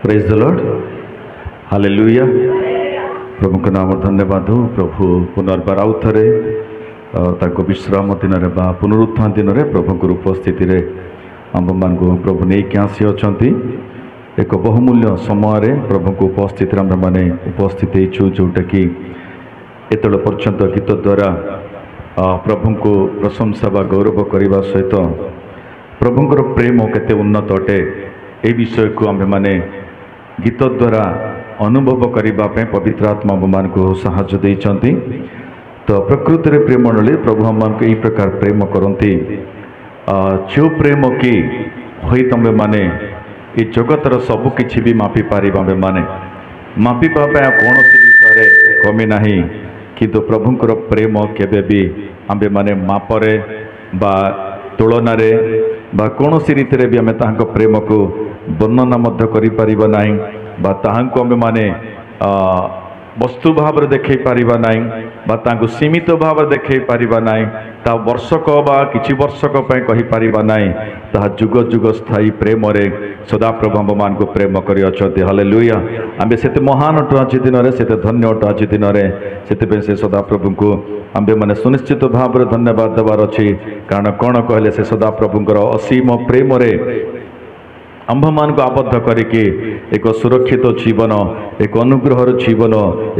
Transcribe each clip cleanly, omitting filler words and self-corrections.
Praise the lord, hallelujah. प्रभु को नाम धन्यवाद हो। प्रभु पुनर्बार आउ थे विश्राम दिन में बा पुनरुत्थान दिन में प्रभु उपस्थिति रे आम मान प्रभु नहीं क्या आसी अच्छा एक बहुमूल्य समय प्रभु को उपस्थित आम मैंने उपस्थित हो जोटा कि एत पर्यंत गीत द्वारा प्रभु को प्रशंसा व गौरव करने सहित प्रभुंर प्रेम केते उन्नत अटे ए विषय को आम मैंने गीत द्वारा अनुभव करने पवित्र आत्मा मान को साहाय्य देइछंती। तो प्रकृति रे प्रेम मंडली प्रभु हम मान को यही प्रकार प्रेम करती जो प्रेम की होई तमे माने ये जगतर सब किछि भी मापी पारि आमे माने मापी पापा कौन विषय कमी नहीं किंतु प्रभुंकर प्रेम केबे भी आमे माने मापरे बा तुलना रे बा कौन रीति भी आमे ताहांको प्रेम को वर्णना मध्य करि परिबा नाही बा ताहांको आमे माने वस्तु भाव देखे पारिबा नाही बा तांको सीमित भाव देखे पारिबा नाही ता वर्षक बा किछि वर्षक पय कहि पारिबा नाही ता जुग जुग स्थायी प्रेम रे सदा प्रभु मान को प्रेम करि अछते। हालेलुया। आमे सेते महान अटु आज दिन रे सेते धन्य अटु आज दिन रे सेते पे से सदा प्रभु को आमे माने सुनिश्चित भाव रे धन्यवाद देबार अछि कारण कोन कहले से सदा प्रभुंकर असीम प्रेम रे आंभ मान को आबद्ध करके एक सुरक्षित जीवन एक अनुग्रहर जीवन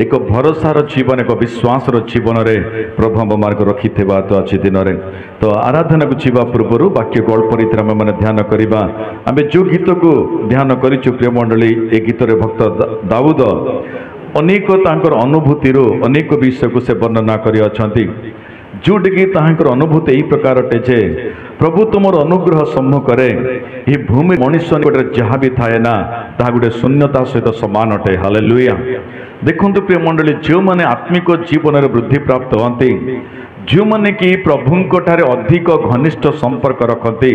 एक भरोसार जीवन एक विश्वासर जीवन रे प्रभु आंभ मान को रखी थे तो आज दिन में तो आराधना को जीवा पूर्व वाक्य को अल्प रीति आम मैंने ध्यान करवा आम जो गीत को ध्यान करूँ प्रिय मंडली ए गीत रे भक्त दाऊद अनेक तांकर अनुभूति अनेक विषय को से वर्णना कर जोटिकी ताहांकर अनुभूति यही प्रकार अटे जे प्रभु तुमर अनुग्रह सम्मुख ये भूमि मनुष्य गोटे जहाँ भी थाए ना ता गोटे शून्यता सहित समान अटे। हालेलुया। देखंतु प्रिय मंडली जो माने आत्मिक जीवन में वृद्धि प्राप्त होती जो माने कि प्रभुंक ठारे अधिक घनिष्ठ संपर्क रखती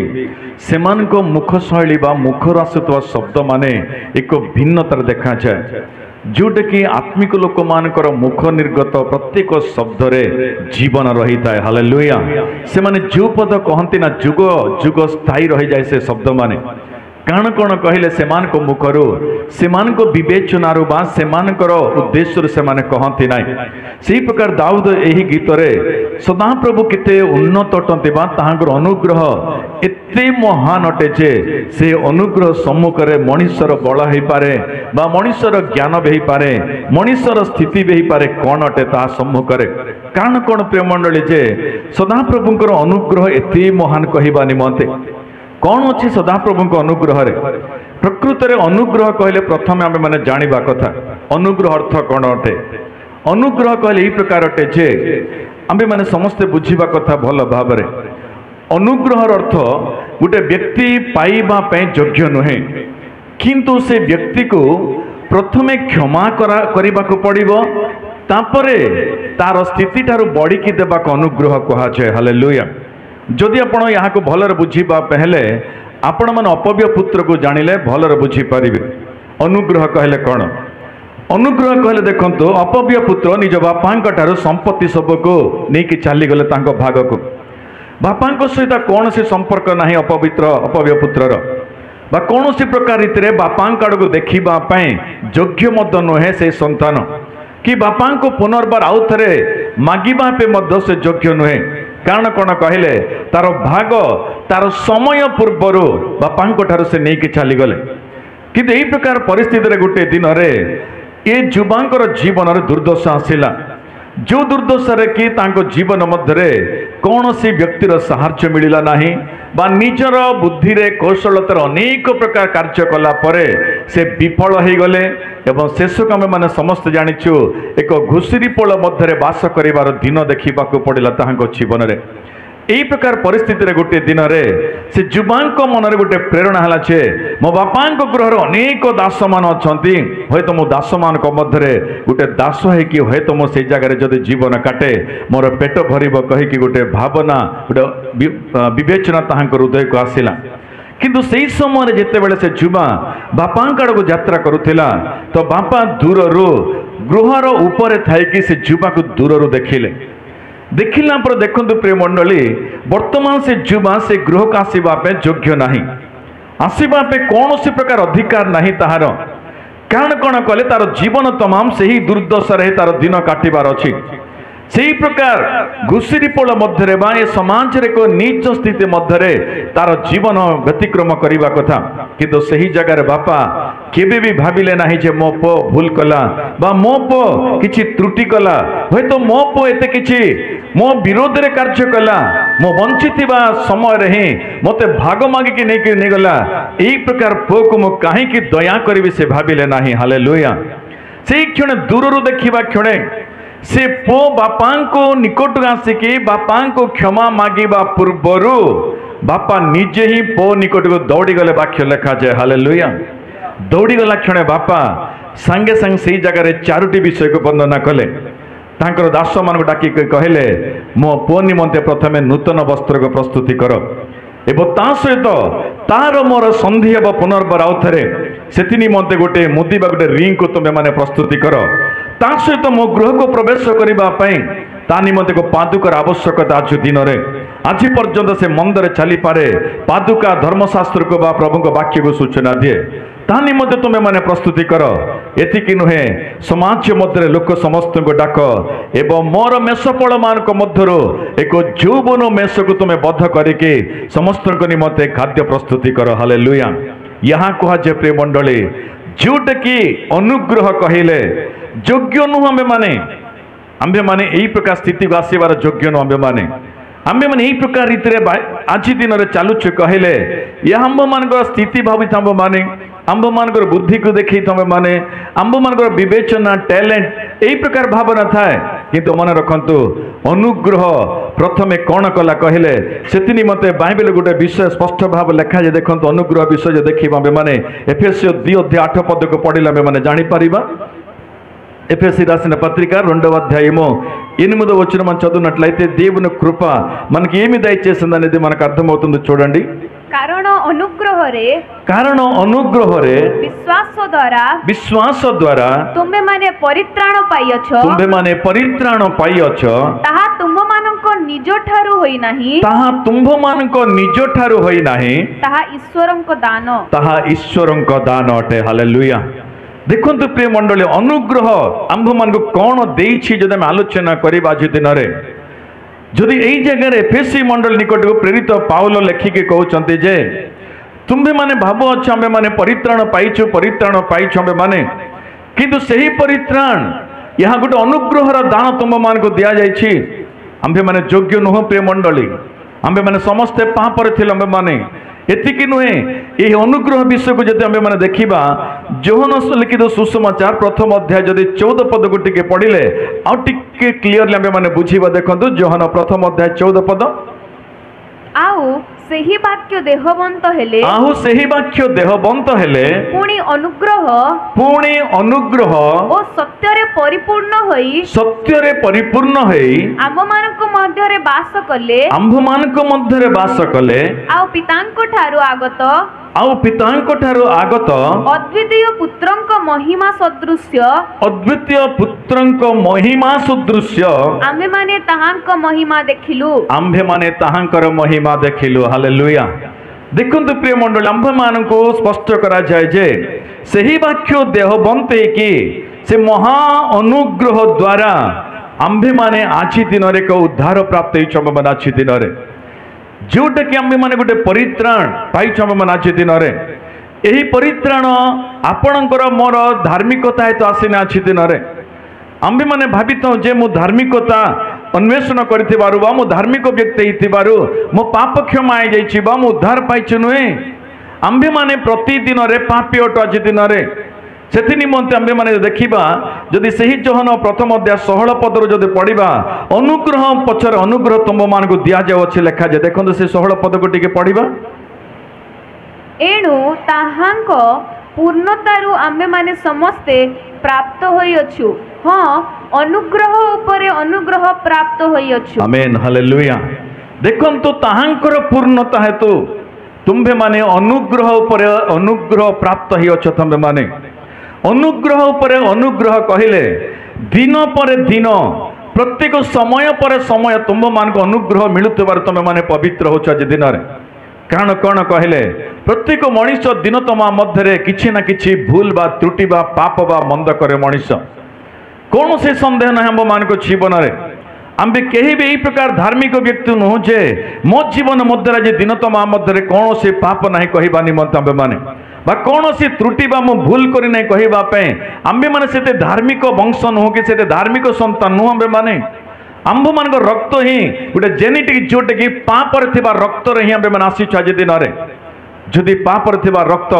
सेमानक मुख शैली बा मुखर आसुवा शब्द माने एक भिन्नतार देखा जाए जोटा कि आत्मिक लोक मानकर मुख निर्गत प्रत्येक शब्द रे जीवन रही थाए। हालेलुया। से माने जो पद कहती ना जुग जुग स्थायी रही जाए से शब्द माने काण कौन कहले सेमानक मुखरु सेमानक विवेचनारु बा सेमानकर उद्देश्य से माने कहती ना से प्रकार दाऊद एही गीत रे सदा प्रभु केते उन्नत अटंती बा ताहांकर अनुग्रह एते महान अटे जे से अनुग्रह सम्मुख रे मनुष्यर बल हेई पारे बा मनुष्यर ज्ञान भी हेई पारे मनुष्यर स्थिति भी हेई पारे कौन अटे ता सम्मुख रे काण कौन प्रिय मंडली जे सदा प्रभुंकर अनुग्रह एते महान कहबा निमंते कौन अच्छी सदा प्रभु अनुग्रह रे प्रकृत रे अनुग्रह कहले प्रथम आमे माने जानिबा कथा अनुग्रह अर्थ कौन अटे। अनुग्रह कहले यही प्रकार अटे जे आमे माने समस्ते बुझिबा कथा भल भाव रे अनुग्रह अर्थ गोटे व्यक्ति पाइबा पे योग्य नुहे किंतु से व्यक्ति को प्रथमे क्षमा करबा को पड़िबो तापरे तार स्थिति ठारू बढ़ी की देबा को अनुग्रह कहा जाय। हालेलुया। जदि आपण यहाँ को भलर बुझीबा पहले आपण मन अपव्य पुत्र को जानिले भलर बुझी पारिबे। अनुग्रह कहले कौन अनुग्रह कहले देखंतु अपव्य पुत्र निज बापांक ठारू संपत्ति सब को नेकी चली गले तांको भाग को बापांक सहित कौन सी संपर्क नहीं अपवित्र अपव्य पुत्रर बा कौन सी प्रकार रीति रे बापांक आड़ को देखिबा योग्य मत नुहे से संतान कि बापांक पुनर्बार आउ थे मागिबा पे मध्य से योग्य नुहे कारण कौन कहले तार भाग तार समय पूर्वर बापांक ठारू से नहीं कि चली गले किंतु यही प्रकार परिस्थिति रे गोटे दिन रे ये युवांकर जीवन रे दुर्दशा आसिला जो दुर्दशा रे कि तांको जीवन मध्य कौन सी व्यक्तिर साहाय्य मिलिला नहीं बा निजर बुद्धि रे कौशलतार अनेक प्रकार कार्य कला परे से विफल हो गले एवं शेषक आमे माने समस्त जानिछु एक घुसुरी पोल मध्य बास करिवार दिन देखिबा को पड़िला ताहांको जीवन रे यही प्रकार परिस्थिति रे गोटे दिन रे से युवांक मन रे गोटे प्रेरणा हला छे मो बापांक गृह रे अनेक दास मान अछंती होय तो मो दास मान को मध्य रे गोटे दास है कि होय तो मो से जगह रे जदि जीवन काटे मोर पेट भरिबो कहि कि गोटे भावना गोटे विवेचना ताहांक हृदय को आसिला किंतु सही समय जिते बड़े से युवा बापांक आड़ को यात्रा करुथिला तो बापा दूर गृहर ऊपर थाई कि से युवा को दूर देखिले देखिला पर देखंतु प्रिय मंडली वर्तमान से युवा से गृह का आसवा योग्य नहीं आसवा कौन सी प्रकार अधिकार नहीं ताहार कारण कौन कहले तार जीवन तमाम से ही दुर्दशा तार दिन काटिबार अच्छी से प्रकार घुषुरीपोल मध्य ए समाज एक नीच स्थिति मध्य तार जीवन व्यतिक्रम करने कथा किंतु सही जगार बापा केबे भी भाविले ना जे मो पो भूल कला बा मो पो किछि त्रुटि कला हे तो मो पो एते किछि मो विरोध रे कार्य कला मो वंचितिबा समय रे ही मते भाग मागी कि नै कि गला एई प्रकार पो को मो काहे कि दया करबी से भाविले नाही हालेलुया से क्षण दूररु देखिबा क्षणे से पो बापा को निकट आसिकी बापा को क्षमा मागिबा पूर्वरु बापा निजे ही पो निकट को दौड़ी गले वाक्य लेखा जाए हालेलुया दौड़ी गला क्षणे बापा संगे संग से जगह चारोटी विषय को वर्णना कले तांकर दास मान डाकी कहले मो पो निमंते प्रथमे नूतन वस्त्र को प्रस्तुति कर एवं ता सहित तार मोर संधि हे पुनर्बार आउ थे से निमंते गोटे मुदिबा गोटे रिंग को तुम्हें माने प्रस्तुति कर ता सहित मो गृह को प्रवेश करने ता निमंते को पादुकार आवश्यकता आज दिन में आज पर्यंत से मंदिर चली पारे पादुका धर्मशास्त्र को बा प्रभु को वाक्य को सूचना दिए ता निमंते तुम्हें माने प्रस्तुति कर एतिकी नुहे समाज मध्य लोक समस्त को डाक एवं मोर मेषपल मान मध्य एक जौवन मेष को तुम्हें बद्ध करके समस्त निमंते खाद्य प्रस्तुति कर हालेलुया यहाँ कहुए प्रिय मंडली जोटा कि अनुग्रह कहले योग्य नुह आम्भे माने यही प्रकार स्थिति को आसबार योग्य नुह आम्भे माने यही प्रकार रीति आज दिन में चलुचे कहले यह आंब मान स्थिति भावित आंब माने आंब मान बुद्धि को देखी तुम माने आंब मान विवेचना टैलेंट यही प्रकार भावना थाए किंतु मन रखु अनुग्रह प्रथमे कौन कला कहले से निमंते बाइबल गोटे विषय स्पष्ट भाव लिखा जाए देखो अनुग्रह विषय देखा माने एफएससी 2:8 पद को पढ़िला माने जापर एफएससी राసిన పత్రిక 2వ అధ్యాయము 8వ వచనం మనం చదువునట్లయితే దేవుని కృప మనకి ఏమి దయచేసిందనేది మనకు అర్థమవుతుంది చూడండి कारण अनुग्रह रे विश्वास द्वारा तुम्बे माने परित्राण पाइयछ ताहा तुंभ मानको निज ठारू होई नाही ताहा ईश्वरंक दान अटे हालेलुया देखो प्रिय मंडली अनुग्रह आंभ मान कौन देछि जदि हम आलोचना करिबा आज दिन रे जदि एई जगह रे एफएससी मंडल निकट को प्रेरित पाउल लेखिके कहउचंती जे तुम्बे माने भाबो छ आंबे माने परित्राण पाइछु आंबे माने किंतु सही परित्राण यहाँ गोटे अनुग्रहर दान तुम मान को दिया जाइछि आंबे माने योग्य नुह प्रिय मंडली आंबे माने समस्ते पापर थिले आंबे माने एतिकी नुहे ये अनुग्रह विषय को जब आम मैंने देखा जोहन लिखित सुसमाचार प्रथम अध्याय जदि 14 पद को टिके पढ़िले आउ टिके क्लियरली आम मैंने बुझीबा देखंतु जोहन प्रथम अध्याय 14 पद आउ सेही वाक्य देहबंत हेले पुणी अनुग्रह ओ सत्यरे परिपूर्ण होई आंभ मानक मध्यरे बास कले आउ पितांको ठारू आगत अद्वितीय पुत्रंक महिमा सदृश्य आम्भे माने ताहांकर महिमा देखिलु हालेलुया देखंतु प्रिय मंडल आंभ मानको स्पष्ट करा जाय जे सही वाक्य देहबंत कि से महा अनुग्रह द्वारा आंभे माने आछि दिन रे को उद्धार प्राप्त होइछ मन आछि दिन रे जोटा कि आंभे माने गोटे परित्राण पाइछ मन आछि दिन रे एही परित्राण आपणकर मोर धार्मिकता हेतु आसीना आछि दिन रे आंभे माने भाबितो जे मो धार्मिकता अन्वेषण करिथिबारु बा मो धार्मिक व्यक्ति हिथिबारु मो पाप क्षमा आइ जाइछि बा मो उद्धार पाइछु नुहे आंभे माने प्रतिदिन रे पापी अट आज दिन रे सेथि निमंते आंभे माने देखिबा जदि सही जोहन प्रथम अध्याय 16 पदर जदि पढ़िबा अनुग्रह पछर अनुग्रह तुम मान को दिया जाय अछि लेखा जे देखंतु से 16 पद को टिके पढ़िबा एणु ताहांक पूर्णतारु आम्भे माने समस्ते प्राप्त होइअछु हां अनुग्रह उपरे अनुग्रह प्राप्त होइअछु आमेन हालेलुया देखंतु ताहांकर पूर्णता हेतु तुम्भे माने अनुग्रह उपरे अनुग्रह प्राप्त होइअछु तुम्भे माने अनुग्रह उपरे अनुग्रह कहले दिन पर दिन प्रत्येक समय पर समय तुम मान को अनुग्रह मिलुतबार तुम माने पवित्र होछ आज दिन रे कारण कौन कहले प्रत्येक मनीष दिन तमा मध्य किसी ना किसी भूल बा त्रुटि बा पाप बा मंद करे मनीष कौन से संदेह ना हम मान को जीवन रे आम भी कहीं भी यही प्रकार धार्मिक व्यक्ति नुह जे मो जीवन मध्य जे दिन तमा मध्य कौन से पाप ना कहवा निमंते आम माने बा कौन सी त्रुटि बा मु भूल करी नहीं कहवाई आम्भे माने से धार्मिक वंश नुह कि से धार्मिक संतान नुह आम्भे माने आंभ मान रक्त ही गोटे जेनेटिक जोटे कि पापर थिबा रक्त रे ही आम्भे माने आसीछु आज दिन रे जदि पापर थिबा रक्त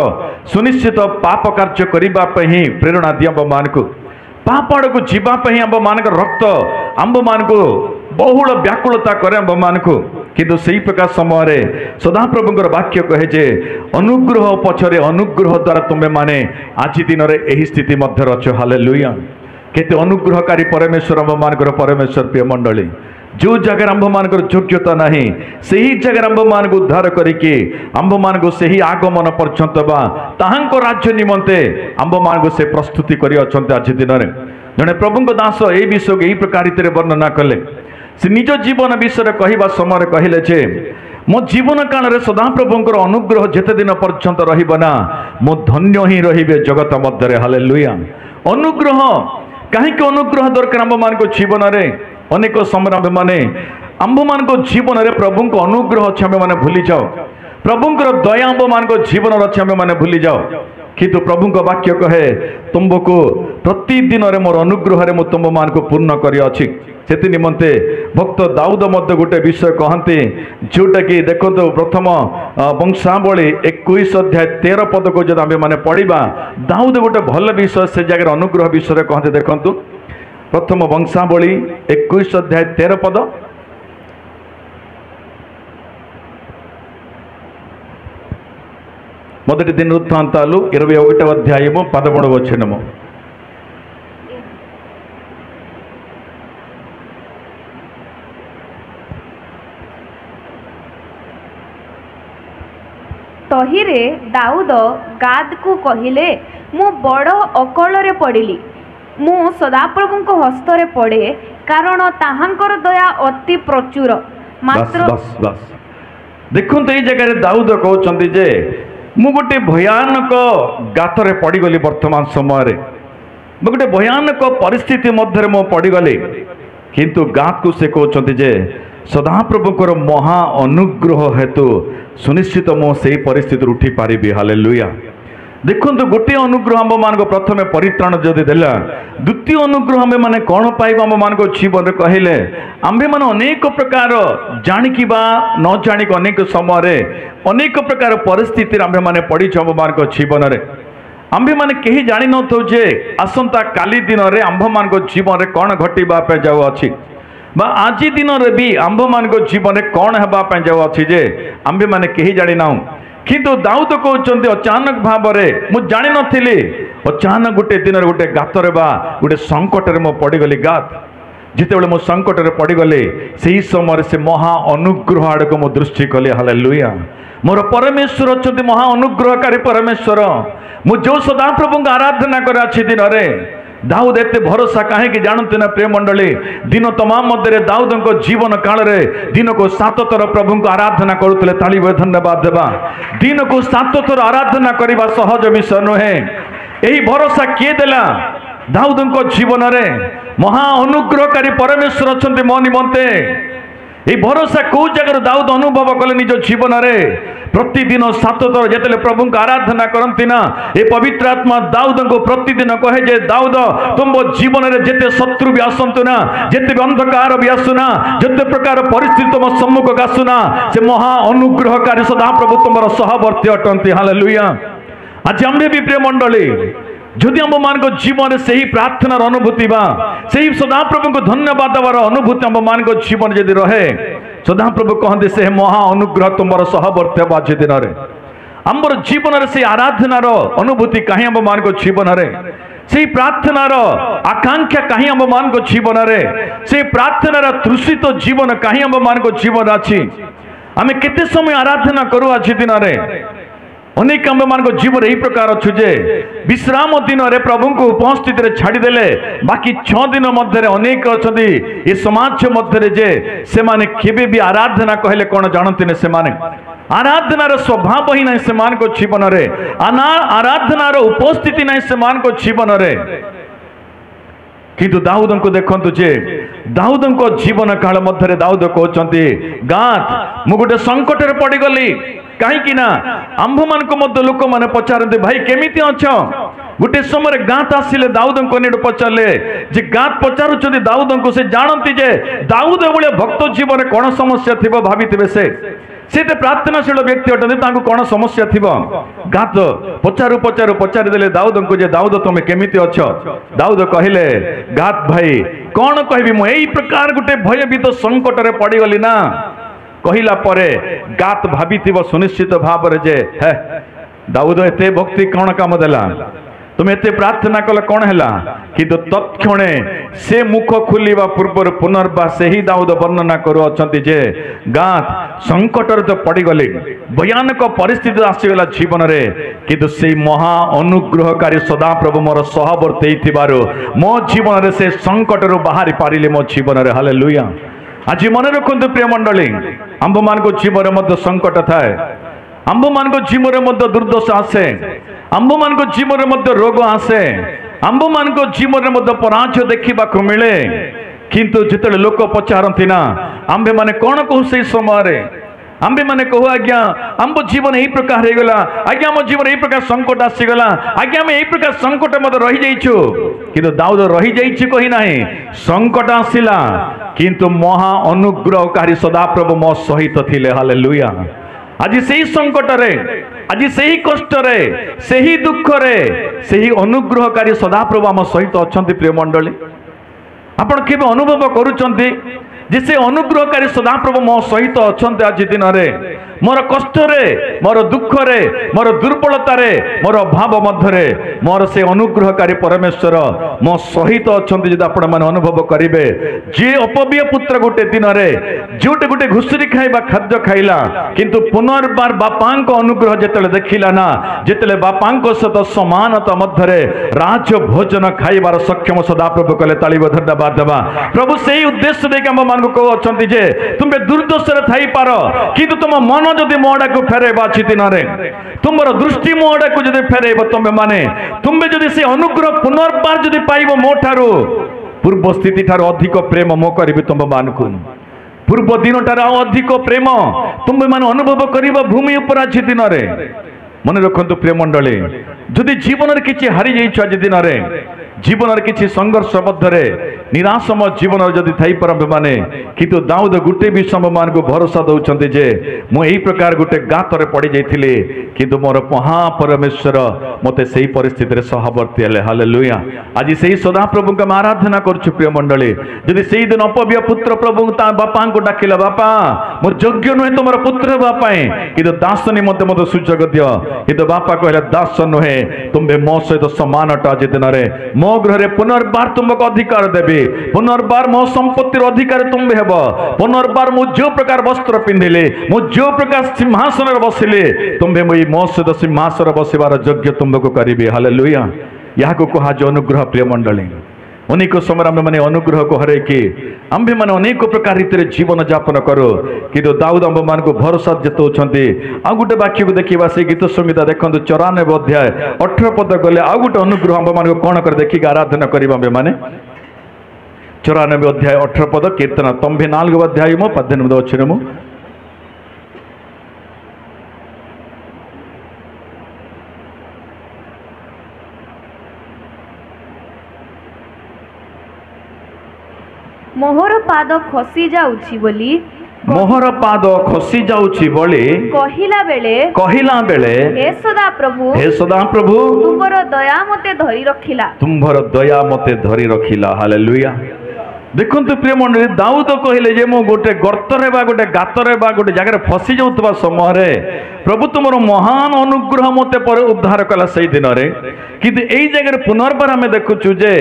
सुनिश्चित पाप कार्य करिबा पे ही प्रेरणा दिया आंभ मान को पाप आड़ को जीवा पे ही आंभ मान रक्त आंभ मान को बहुल व्याकुलता करे आंभ मान को किंतु सही प्रकार समय सदाप्रभुंकर वाक्य कहे जे अनुग्रह पछरे अनुग्रह द्वारा तुम्हें माने आज दिन रे एही स्थिति मध्य रच हालेलुया केते अनुग्रहकारी परमेश्वर आंभ मानकर परमेश्वर प्रिय मंडली जो जगह आंभ मानकर योग्यता नहीं सही जगह आंभ मान को उद्धार करके आंभ मान को सही आगमन पर्यंत बा ताहांको राज्य निमंते आंभ मान को से प्रस्तुति करी अछंते आज दिन रे जने प्रभुंको दास ए विषय के एही प्रकार रीते वर्णना कले से निज जीवन विषय कहवा समय कहले जे मो जीवन काल रे सदाप्रभुंकर अनुग्रह जेते दिन पर्यंत रहिबना मो धन्य ही रहिबे जगत मध्य रे हालेलुया अनुग्रह कहीं अनुग्रह दरकार आंभ मान को जीवन रे अनेक समय आंभे माने आंभ मान को जीवन रे प्रभु को अनुग्रह अच्छे आंभे माने भूली जाओ प्रभुंकर दया आंभ मान को जीवन अच्छे आंभे माने भूली जाओ किंतु प्रभु का वाक्य कहे तुमको प्रतिदिन रे मोर अनुग्रह रे मु तुम मान को पूर्ण करी अछि सेति निमंते भक्त दाऊद मध्य गोटे विषय कहते जोटा कि देखो प्रथम वंशावली 21 अध्याय 13 पद को जब आम मैंने पढ़ा दाऊद गोटे भल विषय से जगह अनुग्रह विषय कहते देखु प्रथम वंशावली 21 अध्याय 13 पद మొదటి దినవృత్తాంతాలు 21వ అధ్యాయము 11వ వచనము तहिरे दाऊद गाद को कहिले मु बड़ अकलरे पड़िली मु सदाप्रभु को हस्तरे पड़े कारण ताहांकर दया अति प्रचुर मात्र बस बस देखो ये जगह दाऊद कहते जे मु गोटे भयानक गातरे पड़गली वर्तमान समय मु गोटे भयानक परिस्थिति मध्य मु पड़गली किंतु गात को से कहते जे सदाप्रभुकर महा अनुग्रह हेतु सुनिश्चित मो से परिस्थिति उठी पारि हालेलुया देखो गोटे अनुग्रह आम मान प्रथम परित्राण जदि देला द्वितीय अनुग्रह आम मैंने कौन पाइबा आम मान जीवन कहले आम्भे मान अनेक प्रकार जाणिकी बा न जाणिक अनेक समय अनेक प्रकार परिस्थिति आम्भे मैंने पड़ी आम मान जीवन में आम्भे मैंने कहीं जानी नथौ जे आसंता काली दिन में आम्भ मान जीवन में कौन घटवा जाऊ अच्छी बा आज दिन रे भी आम्भ मान जीवन में कौन होगापी जाऊ अच्छी जे आम्भे मैंने कहीं जानी ना किंतु दाऊद कहते अचानक भाव में मुझे जानी नी अचानक गोटे दिन गोटे गातर बा गोटे संकट में पड़गली गात जिते मो संकट में पड़गली से ही समय से महा अनुग्रह आड़ को मो दृष्टि कली हालेलुया मोर परमेश्वर अच्छा महा अनुग्रहकारी परमेश्वर मु जो सदाप्रभु को आराधना करे अच्छी दिन में दाऊद एते भरोसा कहीं जानते ना प्रिय मंडली दिन तमाम मध्य दाऊद जीवन काल रे दिन को 7 थर प्रभु को आराधना करुले ताली धन्यवाद देवा दिन को 7 थर आराधना करने सहज विषय नुहे यही भरोसा किए देला दाऊद जीवन में महा अनुग्रहकारी परमेश्वर अच्छा मो निमंते ये भरोसा कौ जगह दाऊद अनुभव कले निज जीवन में प्रतिदिन 7 थर जिते प्रभु को आराधना करती ना ये पवित्र आत्मा दाऊद को प्रतिदिन कहे जे दाऊद तुम जीवन में जिते शत्रु भी आसतु ना जिते भी अंधकार भी आसुना जिते प्रकार परिस्थिति तुम सम्मुख आसुना से महा अनुग्रहकारी सदाप्रभु तुम सहवर्ती अटंती हालेलुया आज आम्भे भी प्रिय मंडली जदि आम मान जीवन से ही प्रार्थनार अनुभूति बा से ही सदाप्रभु को धन्यवाद देवार अनुभूति आम मान जीवन जदि रहे सदाप्रभु कहते से महा अनुग्रह तुम सहवर्ती हे आज दिन में आमर जीवन से आराधनार अनुभूति कहीं आम मान जीवन में से प्रार्थनार आकांक्षा कहीं आम मान जीवन में से प्रार्थनार तृषित जीवन कहीं आम मान जीवन अच्छी आम केते समय आराधना करूँ आज दिन में अनेक आम मान जीवन यही प्रकार अच्छु जे विश्राम दिन में प्रभु को उपस्थित छाड़देले बाकी 6 दिन मध्य अनेक अच्छा ये समाज मध्य जे से माने केबे भी आराधना कहले कौन जानते से माने आराधनार स्वभाव ही ना से मान को जीवन रे आराधनार उपस्थिति ना से मान को जीवन रे किंतु दाऊद को देखंतु जे दाऊद को जीवन काल मध्य दाऊद कहते गात मु गोटे संकट रे पड़ी गली कहीं ना आंभ मान को मध्य लोक मैंने पचारते भाई केमिति अछ गोटे समय गात आसिले दाऊद को नेट पचारे जे गात पचारुंट दाऊद को से जानती जे दाऊद भाई भक्त जीवन कौन समस्या थी भाभी से प्रार्थनाशील व्यक्ति अटंती कौन समस्या थी गात पचारू पचारू पचारि देले दाऊद को जे दाऊद तुम केमिति अछ दाऊद कहले गात भाई कौन कहबी मु एई प्रकार गोटे भयभीत संकट रे पड़ी गली ना कहला परे गात भाभी सुनिश्चित भाव जे है दाऊद एते भक्ति कौन काम देला तुम एते प्रार्थना कल कौन है किंतु तत्क्षणे से मुख खुलिबा पूर्व पुनर्बार से ही दाऊद वर्णना करुअछंती जे गात संकट तो पड़ी गली भयानक परिस्थिति आसीगला जीवन रे किंतु से महा अनुग्रहकारी सदा प्रभु मोर सहवर्ती थिबारु मो जीवन रे से संकट रो बाहरी पारिले मो जीवन रे हालेलुया। आज मन रखु प्रिय मंडली आंभ मान को जीवन मध्य संकट थाए आंभ मान को जीवन मध्य दुर्दशा आसे आंभ मान को जीवन मध्य रोग आसे आंभ मान को जीवन मध्य पराजय देखा मिले किंतु जिते लोक पचारती ना आंबे माने कौन कहू से समय आंबे माने कहू आज्ञा आंब जीवन यही प्रकार हो गला आज्ञा मो जीवन यही प्रकार संकट आसीगला आज्ञा आम यही प्रकार संकट मत रही जाइछु किंतु दाऊद रही जाइछि कही नाही संकट आसिला किंतु महा अनुग्रहकारी सदाप्रभु मो सहित थिले हालेलुया। आज सही संकट रे आज सही कष्ट रे सही दुख रे सही अनुग्रहकारी सदाप्रभु आम सहित अछंती प्रिय मंडली आपण केबे अनुभव करूचंती जे से अनुग्रहकारी सदाप्रभु मो सहित अछंती आज दिन रे मोर कष्ट रे मोर दुख रे मोर दुर्बलता रे मोर अभाव मध्य रे मोर से अनुग्रहकारी परमेश्वर मो सहित अछंती जदि आपण माने अनुभव करिवे जे अपव्य पुत्र गोटे दिन रे जोटे गोटे घुसरी खाइबा खाद्य खाइला किंतु पुनर्बार बापांक अनुग्रह जेतले देखिला ना जेतले बापांक सहित समानता मध्य रे राज भोजन खाइबार सक्षम सदाप्रभु कले ताली धन्यवाद देबा प्रभु सेही उद्देश्य देके हम मान को अछंती जे तुमे दुर्दशा थाई पार किंतु तुम मन जदि मोड़ा को फेरेबा अछि दिन रे तुमर दृष्टि मोड़ा को जदि फेरेबो तुमे माने तुमे जदि से अनुग्रह पुनर्बार जदि पाइबो मोठारो पूर्व स्थिति ठार अधिक प्रेम मो करिबि तुम मानकु पूर्व दिन ठार अधिक प्रेम तुमे माने अनुभव करिबा भूमि ऊपर अछि दिन रे मन रखंतु प्रिय मंडली जदि जीवन रे किछि हारि जाइछ आज दिन रे जीवन रे किछि संघर्ष मध्य निराशम जीवन जदि थई परबे माने किंतु दाऊद गुटे भी सम मान को भरोसा दउछंती जे मु एही प्रकार गुटे गात रे पड़ी जाइथिले किंतु मोर महा परमेश्वर मते सेही परिस्थिति रे सहवर्ती हेले हालेलुया। आज सेही सदा प्रभु के आराधना करछु प्रिय मंडली जदि सेही दिन अपव्य पुत्र प्रभु ता बापा को डाकिला बापा मोर योग्य नुहे तुमर पुत्र बापाए किंतु दासनी मते मते सुजग दियो किंतु बापा कहले दास नुहे तुम्बे मो सहित समानता आज दिन रे मो गृह पुनर्बार तुमको अधिकार देवी पुनर्बार मो संपत्तिर अधिकार तुम्बे हेब पुनर्बार मु जो प्रकार वस्त्र पिंधिले मु जो प्रकार सिंहासन बसिले तुम्बे मो सहित सिंहासन बसिबार योग्य तुमको करिबे हालेलुया। या कहा जो अनुग्रह प्रिय मंडली अनेक समय आम मैंने अनुग्रह को हरे कि आम्भे मैंने अनेक प्रकार रीति जीवन यापन करो किंतु दाऊद आम मान को भरोसा जतौछंती आ गोटे वाक्य को देखिबा से गीत संहिता देखंतु 94 अध्याय 18 पद गले आ गोटे अनुग्रह आम मान को कोन कर देखि आराधना करिबा आम्भे माने 94 अध्याय 18 पद कीर्तन 94 अध्याय मो 18 अक्षर मो मोहर पाद खसी जाउछि बोली मोहर पाद खसी जाउछि बोली कहिला बेले हे सदा प्रभु तुमर दया मते धरि रखिला हालेलुया। देखंतु प्रिय मंडली दाऊद कहले जे मो गोटे गर्तरे बा गोटे गातरे बा गोटे जगह फसी जाउतबा समय रे प्रभु तुमर महान अनुग्रह मते पर उद्धार कला सेही दिन रे किंतु एई जगह पुनर्बार हमें देखुछु जे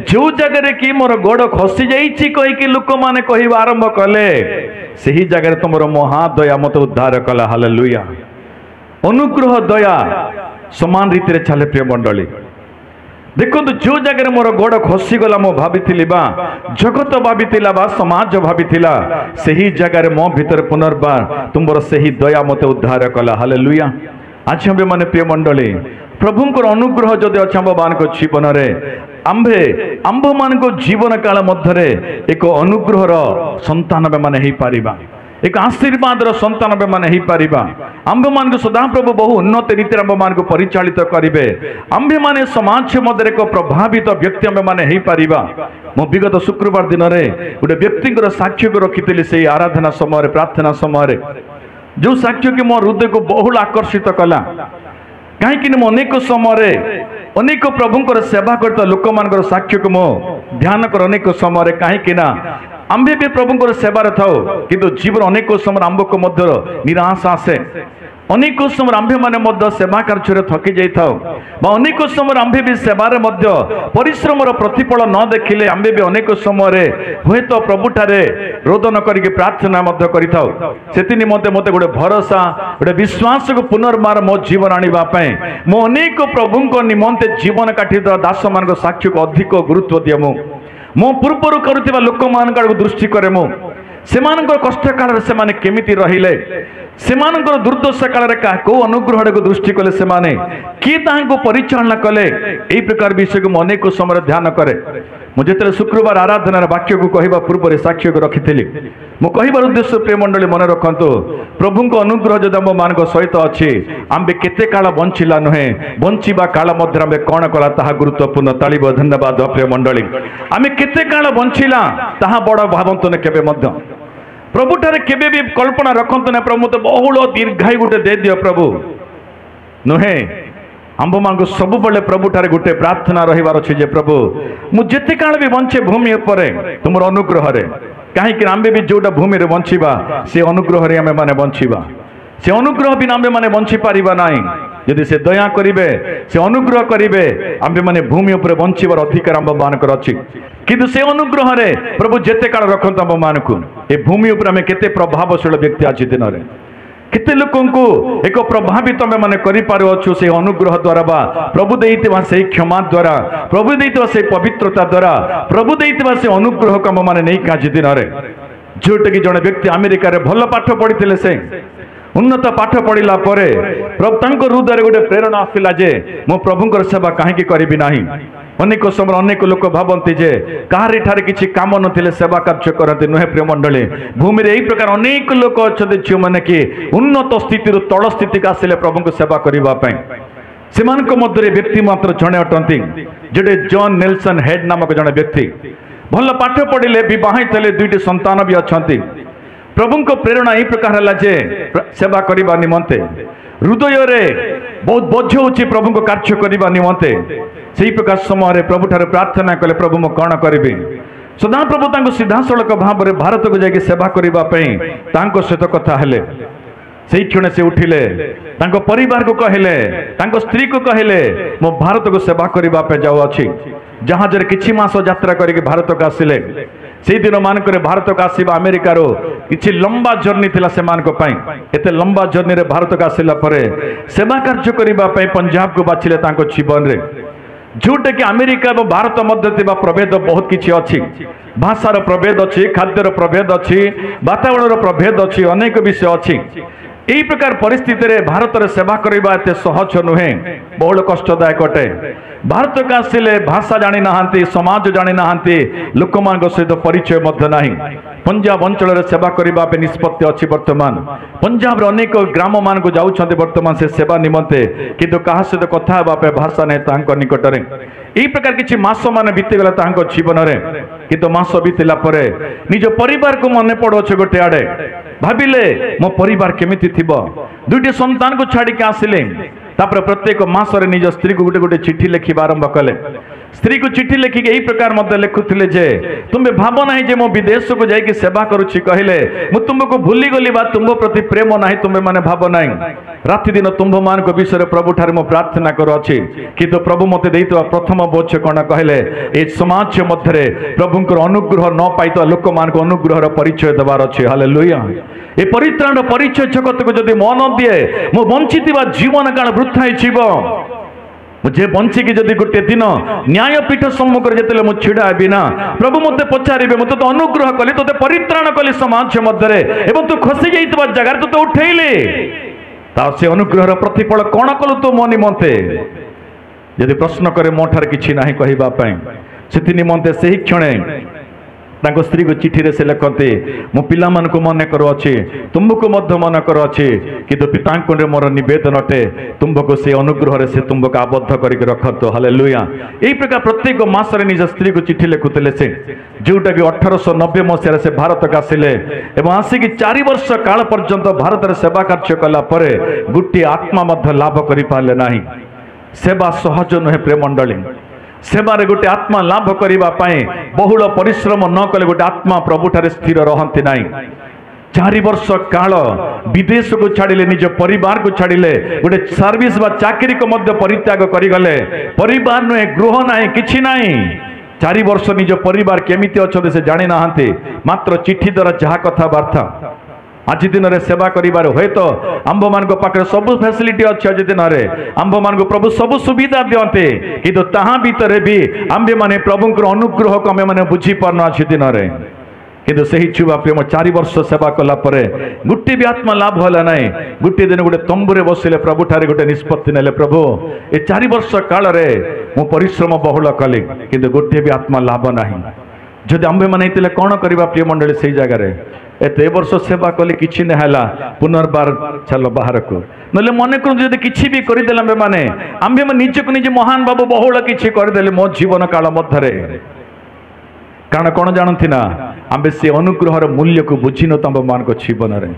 जो जगह कि मोर गोड़ खसी जाइछि कहि कि लोक माने कहिबा आरंभ कले सेही जगह तुमर महादया मते उद्धार कला हालेलुया। अनुग्रह दया समान रीति रे चले प्रिय मंडली देखो जो जगह मोर गोड़ खसीगला मो भाभी बा जगत भाभी बा समाज भाभी से ही जगह मो भीतर पुनर्बार तुमर से ही दया मते उद्धार कला। हालेलुया। आज हम माने प्रिय मंडली प्रभुंकर अनुग्रह जदि अच्छे आम मान जीवन में आंभ मान जीवन काल मध्य एक अनुग्रहर संतान माने ही पारिबा, एक आशीर्वाद संतान माने ही पारिबा। आंभ मान सदाप्रभु बहु उन्नत रीति आंभ मान परिचालित करेंगे। आंभे माने समाज मध्य एक प्रभावित व्यक्ति आंभ माने ही पारिबा। मो विगत शुक्रवार दिन में गोटे व्यक्ति साक्ष्य को रखी से आराधना समय प्रार्थना समय जो साक्ष्य कि मो हृदय को बहुल आकर्षित कला। कहीं अनेक समय अनेक प्रभुंकर सेवा करता लोक मान साक्ष्य को मो ध्यान कर अनेक समय कहीं आंबे भी प्रभुंकर सेवार थाओ किंतु जीवन अनेक समय आंब को मध्य निराशा आसे। अनेक समय आंबे माने सेवा कार्य थकी जाइथाओ बा अनेक समय आंबे भी सेवार मध्य परिश्रमर प्रतिफल न देखिले आंबे भी अनेक समय हुए तो प्रभुठारे रोदन करके प्रार्थना मध्य करिथाओ। सेति निमंते मते गोटे भरोसा गोटे विश्वास को पुनर्बार मो जीवन आनिबा पई मो अनेक प्रभुंक निमंते जीवन काटिदा दास मान साक्ष्य को अधिक गुरुत्व दिए मो पूर्वर करुवा लोक मान दृष्टि करे मो सेमानकर कष्ट काल से माने केमिति रहिले सेमानकर दुर्दशा काल रे को अनुग्रह को दृष्टि कले से माने कि तांको परिचालना कले एई प्रकार विषय को अनेक समय ध्यान करे। मुझे शुक्रवार आराधना वाक्य को कहवा पूर्व साक्ष्य को रखी मो कहबार उद्देश्य प्रिय मंडली मन रखु प्रभु अनुग्रह जब आम मान सहित अच्छी आंबे केते काल बंचिला नुहे बंचिबा काल मध्य आम कौन कला ताहा गुरुत्वपूर्ण। तालिब धन्यवाद प्रिय मंडली। आम केते काल बंचिला ताहा बड़ भावंतु ने केबे मध्य प्रभु ठारे केबे भी कल्पना रखंतु ने प्रभु मते बहुल दीर्घायु गोटे दे दियो प्रभु नुहे आंब मान सब बेले प्रभु ठारे गोटे प्रार्थना रहिबार अछि जे प्रभु मु जेते काल भी बंचे भूमि उपरे तुमर अनुग्रह रे कहीं आंबे भी जोटा भूमि रे बंचिबा से अनुग्रह रे आमे माने बंचिबा से अनुग्रह बिना आंबे माने बंची पारिबा नाही। यदि से दया करिवे से अनुग्रह करिवे आंबे माने भूमि उपरे बंचिबार अधिकार आंब मानकर अछि किंतु से अनुग्रह रे प्रभु जेते काल रखंत आंब मानकु ए भूमि उपरे आमे केते प्रभावशील व्यक्ति आज दिन रे केते लोकन को एक प्रभावित आमे माने करि पारो अछु से अनुग्रह द्वारा बा प्रभु देइतिबा से क्षमा द्वारा प्रभु देइतिबा से पवित्रता द्वारा प्रभु देइतिबा से अनुग्रह को आमे माने नै काज दिन रे जोटे कि जने व्यक्ति अमेरिका रे भल पाठ पढ़िथिले से उन्नत पाठ पढ़िला परे प्रभु तांको हृदय गोटे प्रेरणा आसिला जे मो प्रभुंकर सेवा कहीं करी ना। अनेक समय अनेक लोक भावती जे कहारी ठारे किछि काम नथिले सेवा कार्य करते नुहे प्रिय मंडली भूमि रे एई प्रकार अनेक लोक अछते जो माने कि उन्नत स्थिति तल स्थिति का आसिले प्रभुंक सेवा करिबा पई सेमानक मध्य व्यक्ति मात्र जणे अटंती जेडे जॉन नेल्सन हेड नामक जणे व्यक्ति भल पाठ पढ़िले विवाह थे दुईटी संतान भी अछंती प्रभु को प्रेरणा यही प्रकार है जे सेवा करने निमंते हृदय रे बहुत बोझ होची प्रभु को कार्य करने निमंते से प्रकार समय प्रभु ठारे प्रार्थना कले प्रभु मु कौन करी सदा प्रभु तांको सीधासलख भाव में भारत को जाके सेवा करने सहित कथा हेले से क्षण से उठिले तांको परिवार को कहले तांको स्त्री को कहले मो भारत को सेवा करने जाऊ अच्छी जहाज किछि मास यात्रा करके भारत को आसिले से दिन मानक भारत को आसवा अमेरिकार किछि लंबा जर्नी थिला से मानक पई एते लंबा जर्नी रे भारत को आसिला परे सेवा कार्य करबा पई पंजाब को बाछिले तांको जीवन रे जोटे कि अमेरिका और भारत मध्य थिबा प्रभेद बहुत किछि अछि भाषार प्रभेद अछि खाद्यर प्रभेद अछि वातावरण प्रभेद अछि अनेक विषय अछि यही प्रकार परिस्थिति रे भारत रे सेवा करबा एते सहज नुहे बहुत कष्टदायक अटे भारत का आसिले भाषा जानी नाहांती समाज जानी नाहांती लोक मान सहित परिचय मध्य नाही पंजाब अंचल रे सेवा करबा पे निष्पत्ति अछि वर्तमान पंजाब रे अनेक ग्राम मान को जाउछन्ते वर्तमान से सेवा निमंते किंतु कहा सहित कथा हेबा पे भाषा नै तांको निकट रे एही प्रकार किछि मास मान बीती गला तांको जीवन रे किंतु मास बीतिला परे निज परिवार को मने पड़ो छ गोटे आडे भाबिले मो परिवार केमिति थिबो दुईटी संतान को छाड़ी के आसिले तापर प्रत्येक मासरे निज स्त्री को गोटे गोटे चिट्ठी लिखा आरंभ कले स्त्री को चिट्ठी लिखिक यही प्रकार मध्य लिखुले जे तुम्हें भाव ना जे मो विदेश को जाकि सेवा करुछि कहले मु तुमको भूली गली बा तुम प्रति प्रेम नाही तुम्हें माने भाव ना राति दिन तुम्भ मान को विषय प्रभु ठारे मो प्रार्थना कर अछि किंतु प्रभु मते देइतवा प्रथम बोझ कोन कहले ए समाज मध्य प्रभुंकर अनुग्रह न पाइतवा लोक मान को अनुग्रहर परिचय देवार अछि हालेलुया ए परित्राण परिचय जगत को जदि मन दिए मो वंचित जीवन काल वृथा जीव मुझे बंचिकी जदि गोटे दिन न्यायपीठ सम्मुख जो छिड़ा हेबी ना प्रभु मत पचारे मत तो अनुग्रह कली तो परित्राण कली समाज मध्य तू खसी जा जगार तो उठेली से अनुग्रह प्रतिफल कौन कलु तू मो निमंते यदि प्रश्न करे मो ठार किछि नाही कहवाई से निमंते से ही क्षण स्त्री को चिठी से लिखते मो पिला को मन करुच्छे तुमको मन करुच्छे कि पिता मोर नवेदन अटे तुमको से अनुग्रह से तुमको आबद्ध करके रखत हालेलुया। यही प्रकार प्रत्येक मास निज स्त्री को चिठी लिखुते से जोटा कि 1890 मसीह से भारत को आसिले आसिक 4 वर्ष काल पर्यंत भारत में सेवा कार्य कलापर गोटे आत्मा लाभ कर पारे ना। सेवा सहज नुहे प्रेमंडली सेवारे गोटे आत्मा लाभ करने बहुल परिश्रम न कले गोटे आत्मा प्रभुठारे स्थिर रहती ना। 4 वर्ष काल विदेश को छाड़िले निज परिवार को छाड़िले गोटे सर्विस बा चाकरी को मध्य परित्याग करिगले परिवार नुहे गृह ना किछि ना 4 वर्ष निज परिवार केमिति अच्छे से जानी ना मात्र चिठी द्वारा जहा कथबार्ता आज दिन में सेवा करिबार हुए तो आंभ मान पाखे सब फैसिलिटी अच्छे आज दिन में आंभ मान प्रभु सब सुविधा दियंते किंतु ताहा भीतर भी आंबे माने प्रभु अनुग्रह को आम बुझी पारन आज दिन में किंतु से ही छुआ प्रेम 4 वर्ष सेवा कलापर गोटे भी आत्मा लाभ है ना। गोटे दिन गोटे तंबुरे बसिले प्रभु ठारे गोटे निष्पत्ति नेले प्रभु ये 4 वर्ष काल मु परिश्रम बहुल कली किंतु गोटे भी आत्मा लाभ ना। जदि आंबे मैंने कौन करवा प्रिय मंडली से जगार एत वर्ष सेवा कले किछि ना पुनर्बार चल बाहर को ना मन कर किसी भी करदे आंबे मैंने आंबे निजक निजे महान बाबू बहुल किसी करदे मो जीवन काल मध्य कारण कौन जानती ना आंबे से अनुग्रहर मूल्य को बुझी न तंब मान जीवन में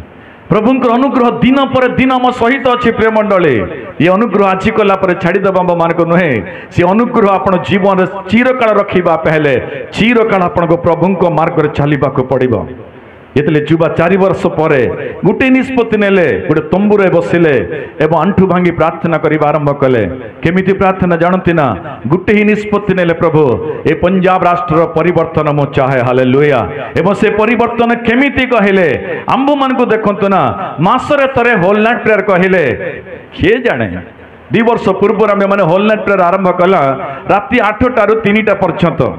प्रभु अनुग्रह दिन पर दिन आम सहित अच्छी प्रेमंडली ये अनुग्रह आज कलापर छाड़देव आम मान नुहे से अनुग्रह आपण जीवन चिरकाल रखा पहले चिरकाल आपन को प्रभु मार्ग चलवा पड़ो। ये जुवा 4 वर्ष पर गोटे निष्पत्ति नेले गोटे तंबुरे बसिले एवं आंठु भांगी प्रार्थना करने आरंभ कले केमिति प्रार्थना जानती ना गोटे ही निष्पत्ति नेले प्रभु ए पंजाब राष्ट्र परिवर्तन मो चाहे हालेलुया एवं से परिवर्तन केमिति कहले आंबो मान को देखंतु ना मासरे तरे होल नाइट प्रेयर कहले किए जाने 2 वर्ष पूर्व आम मैंने होल नाइट प्रेयर आरंभ कला राति 8 ରୁ 3ଟା पर्यंत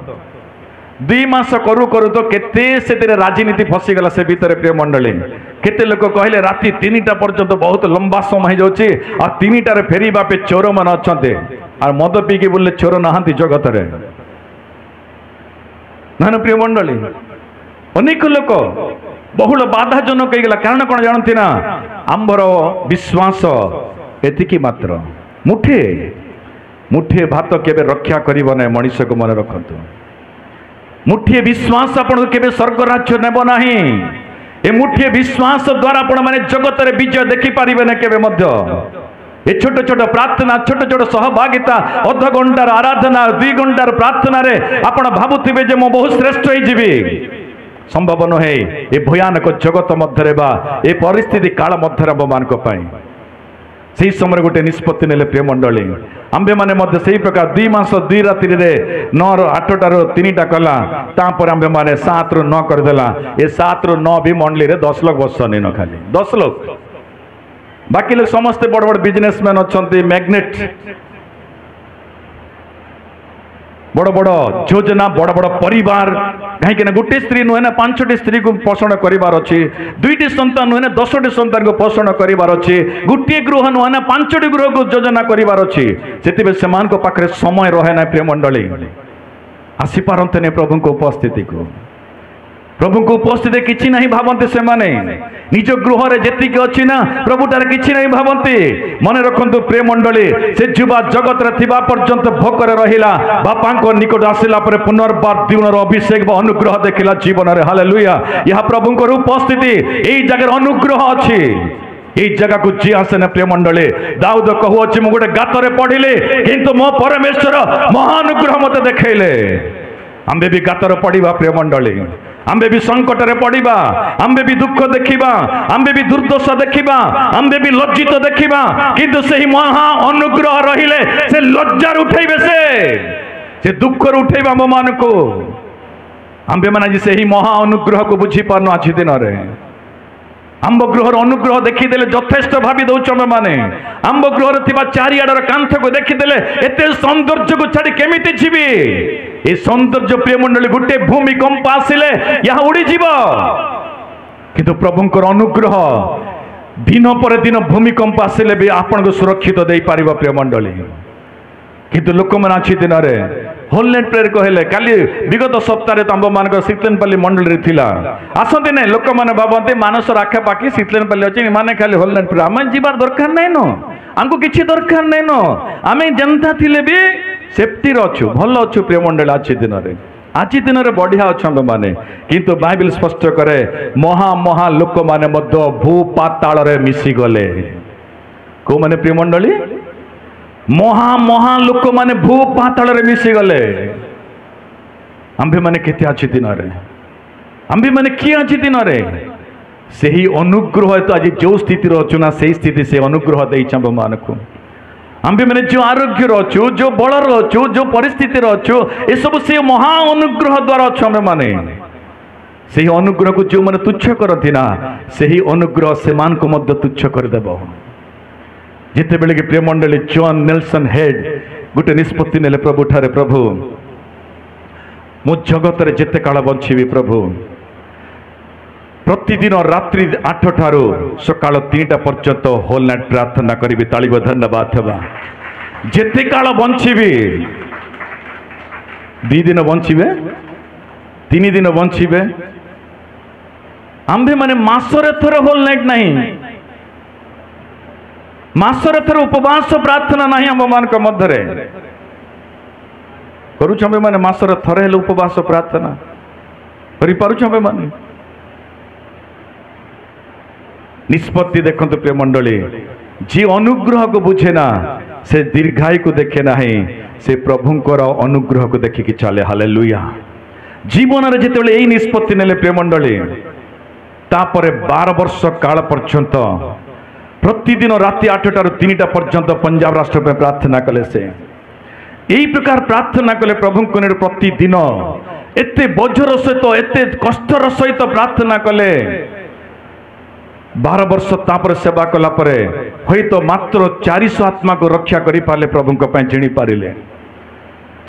2 मास करू करू तो केते से राजनीति फसीगला से भीतर प्रिय मंडली केते लोक कहले राति 3टा पर्यंत बहुत लंबा समय हो जाउची और 3टारे फेरीबा पे चोर मन अच्छे और मद पीकी बोले चोर नहांती जगत रे ना प्रिय मंडली अनेक लोक बहुल बाधाजनक हो गला कारण कौन जानती ना आंबर विश्वास एतिकी मात्र मुठे मुठे भात केबे रक्षा करिबो नै मनुष्य को मन रखंतु मुठिए विश्वास आपण केबे स्वर्ग राज्य नेब नाही ए मुठिए विश्वास द्वारा आपण माने जगत रे विजय देखि पारिबे न केबे मध्य ए छोट छोट प्रार्थना छोट छोट सहभागिता अध घंटार आराधना 2 घंटार प्रार्थना रे आपण भाबुथिबे जे मो बहुत श्रेष्ठ होई जीवी संभव नहे ए भयानक जगत मध्य रे बा ए परिस्थिति काल मध्य रे मान को पाई से समय गोटे निष्पत्ति नेले प्रिय मंडली आंबे माने मध्य से प्रकार 2 मास 2 राति 9 ରୁ 8 ରୁ 3ଟା कला तापर आंबे माने 7 ରୁ 9 करदेला ए 7 ରୁ 9 भी मंडली रे 10 लोग बसनी न खाली 10 लोग बाकी लोग समस्त बड़ बड़ बिजनेसमैन अच्छे मैग्नेट बड़ बड़ योजना बड़ बड़ परिवार कहीं गोटे स्त्री नुहे ना 5टी स्त्री को पोषण करार अच्छी 2टी संतान नुहे ना 10टी संतान को पोषण करार अच्छी गोटे गृह नुहे ना 5टी गृह को योजना करार अच्छी से पाखे समय रहे ना प्रिय मंडली आसी पारते प्रभु को उपस्थिति को प्रभु को उपस्थिति किसी नहीं भावती से माने निज गृह रे जेतिक अच्छी ना प्रभु तार किसी नहीं भावती मन रखंतु प्रिय मंडली से जुवा जगत रे थिबा पर्यंत भोकर रहिला बापा को निकट आसिला पर पुनर्बार जीवन अभिषेक व अनुग्रह देखिला जीवन रे हालेलुया यह प्रभु को उपस्थिति एई जगह अनुग्रह अच्छी यही जगह को जी आसे न प्रिय मंडली दाऊद कहूँ मु गोटे गातरे पढ़िले किंतु मो परमेश्वर महानुग्रह मत देखैले आंबे भी गातर पड़ा प्रिय मंडली आंबे भी संकट रे पड़ा आंबे भी दुख देखा आंबे भी दुर्दशा देखा आंबे भी लज्जित देखा किंतु से महा अनुग्रह रहिले से लज्जार उठेबे से दुख उठेबे आम मान को आंबे मान से ही महा अनुग्रह को बुझी पारन आज दिन रे आंब गृहर अनुग्रह देखीदेले यथेष्ट भावी दौच मैंने आंब गृहर थिबा चारिआडर कांथ को देखीदेले एते सौंदर्य को छाड़ी केमिति जीवी ए सौंदर्य प्रिय मंडली गोटे भूमिकंप आसिले यहाँ उड़ी जीव किंतु प्रभुंकर अनुग्रह दिन पर दिन भूमिकंप आसिले भी आपन को सुरक्षित दे पारिबा प्रिय मंडली किंतु लोक मैंने अच्छी दिन होलनेट प्रेयर कहले काली विगत सप्ताह तंब मान शीतलेनपल्ली मंडल थिला आसती ना लोक मैंने भावती मानस आखापाखि शीतलेनपल्ली अच्छे माने खाली होलनेट प्रेयर आम जीवार दरकार नहीं नो आमको किसी दरकार नहीं नो आम जनता थिले भी सेफ्टी अच्छु भल अच्छु प्रिय मंडल आज दिन आज दिन बढ़िया अच्छा मैंने किंतु बाइबल स्पष्ट करे महा महा लोक मैंने भू पाताल मिसी गले को माने प्रिय मंडली महा महा लोक माने भू पाताल मिसी गले आंभे माने केते अच्छी दिन आंभे माने किए अच्छी दिन से ही अनुग्रह तो आज जो स्थिति अच्छु ना से स्थिति से अनुग्रह दे मान को आंभे मैंने जो आरोग्य अच्छु जो बल अच्छु जो परिस्थिति अच्छु ये सब से महा अनुग्रह द्वारा अच्छु आम मैंने से अनुग्रह को जो मैंने तुच्छ करती ना से ही अनुग्रह से मान को मध्य तुच्छ करदेव जिते बेले कि प्रिय मंडली जॉन नेल्सन हेड गोटे निष्पत्ति नेले प्रभु ठारे प्रभु मु जगत रे जेते काल बंचीबी प्रभु प्रतिदिन रात्रि 8 ठारू सकाल 3टा पर्यंत होल नाइट प्रार्थना करी ताली धन्यवाद थबा जेते काल बंचीबी 2 दिन बंचीबे 3 दिन बंचीबे आंभे माने मासरे थर होल नाइट नहीं मासरे थर उपवास प्रार्थना नहीं आम मान मध्य करुछ माने मासरे थरे हेले उपवास प्रार्थना करि पारुछ माने निष्पत्ति देखते प्रिय मंडली जी अनुग्रह को बुझे ना से दीर्घायु को देखे ना से प्रभुंकर अनुग्रह को देखिकी चले हालेलुया जीवन में जिते यही निष्पत्ति नेले प्रिय मंडली तापर 12 वर्ष काल पर्यंत प्रतिदिन राति 8टारू 3टा पर्यंत पंजाब राष्ट्र पे प्रार्थना कले से यही प्रकार प्रार्थना कले प्रभु को प्रतिदिन एते बोझर सहित एते कष्टर सहित प्रार्थना कले 12 वर्ष तापर सेवा कला परे हई तो मात्र 400 आत्मा को रक्षा करि पाले प्रभु को पय जिणी पारिले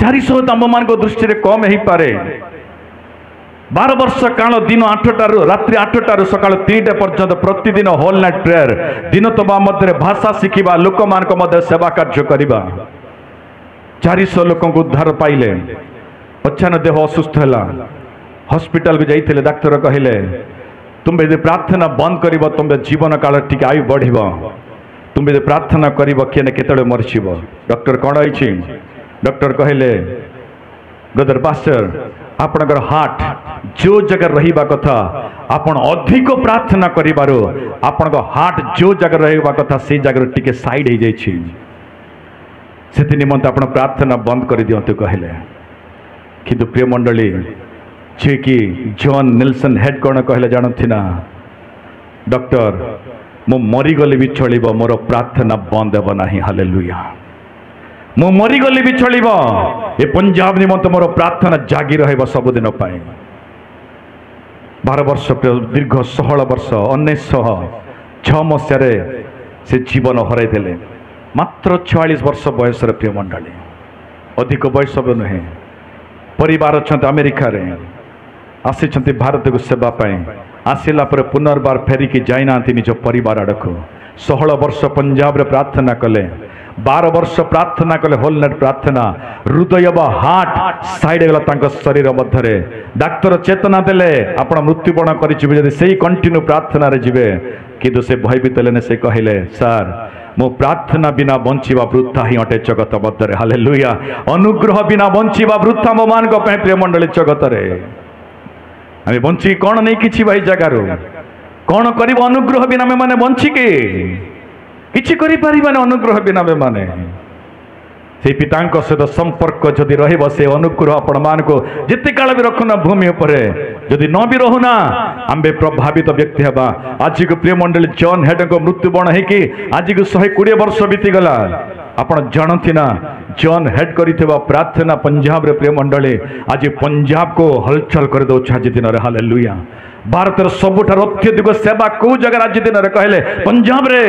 400 तम मान को दृष्टि रे कम ही पारे 12 वर्ष काल दिन 8टारू रात्रि 8टारू सकाळ 3टा पर्यंत प्रतिदिन होल नाइट प्रेयर दिन तबा मध्य भाषा शिखिबा लोक मान को मध्य सेवा कार्य करिबा 400 लोक को उद्धार पाइले अचानक देह असुस्थ हैला हॉस्पिटल को जाइथिले डाक्टर कहिले तुम यदि प्रार्थना बंद कर तुम जीवन काल टी आयु बढ़ तुम यदि प्रार्थना कर केतले मरछिब डॉक्टर कौन है डॉक्टर कहले ब्रदर पास्टर आपणकर हार्ट जो जगह रहिबा कथा आपण अधिक प्रार्थना करिबारो आपण हार्ट जो जगह रहिबा कथा से जगह टिके साइड हो जाइछि सेति निमंत आपण प्रार्थना बंद कर दियंतु कहले किंतु प्रिय मंडली जे कि जॉन नेल्सन हेड कौन कहले जानथि ना डॉक्टर मो मरीगले भी चलिबो मोर प्रार्थना बंद हेब नाही हालेलुया मो मरीगले भी चलिबो ए पंजाब निमंत मोर प्रार्थना जागी रहइबो सबदिन पाए 12 वर्ष दीर्घ 16 वर्ष 1906 मसीह से जीवन हराई देले मात्र 46 वर्ष बयस प्रिय मंडली अधिक बयस नुहे परिवार अच्छा अमेरिका रे आसी भारत को सेवा आसला पुनर्बार फेरिकी जाइना निज परिवार आड़ को 16 वर्ष पंजाब रे प्रार्थना कले 12 वर्ष प्रार्थना कले होल नाइट प्रार्थना हृदय व हार्ट साइड गला शरीर मध्य डाक्तर चेतना देले आपण मृत्युवरण कर से कंटिन्यू प्रार्थना रे जीवे किंतु से भयभीत लेने से कहले सर मो प्रार्थना बिना बंचीवा वृथा ही अटे जगत मध्य हालेलुया अनुग्रह बिना बंचीवा वृथा मो मान को प्रिय मंडली जगत रे आमे बंची कौन नहीं किछि भाई जगार कौन कर अनुग्रह बिना आम मैंने बंचिके किछि करि परिबाने अनुग्रह बिना आम मैंने से पिता सहित संपर्क जदि रहिबो से अनुग्रह आपण मान को जिते काल भी रखना भूमि उपरे जदि न भी रहुना आम्बे प्रभावित व्यक्ति हबा आज को प्रिय मंडली जॉन हेड को मृत्युवरण है कि आज को 120 वर्ष बीती गला ଆପଣ ଜାଣନ୍ତି ନା ଜନ୍ ହେଡ୍ କରିଥିବା ପ୍ରାର୍ଥନା ପଞ୍ଜାବରେ ପ୍ରିୟ ମଣ୍ଡଳୀ ଆଜି ପଞ୍ଜାବକୁ ହଲଚଲ କରିଦେଉଛି ଆଜି ଦିନରେ। ହାଲେଲୁୟା। ଭାରତର ସବୁଠାରୁ ଅତ୍ୟଧିକ ସେବା କୋଉ ଜାଗାରେ ଆଜି ଦିନରେ କହିଲେ ପଞ୍ଜାବରେ।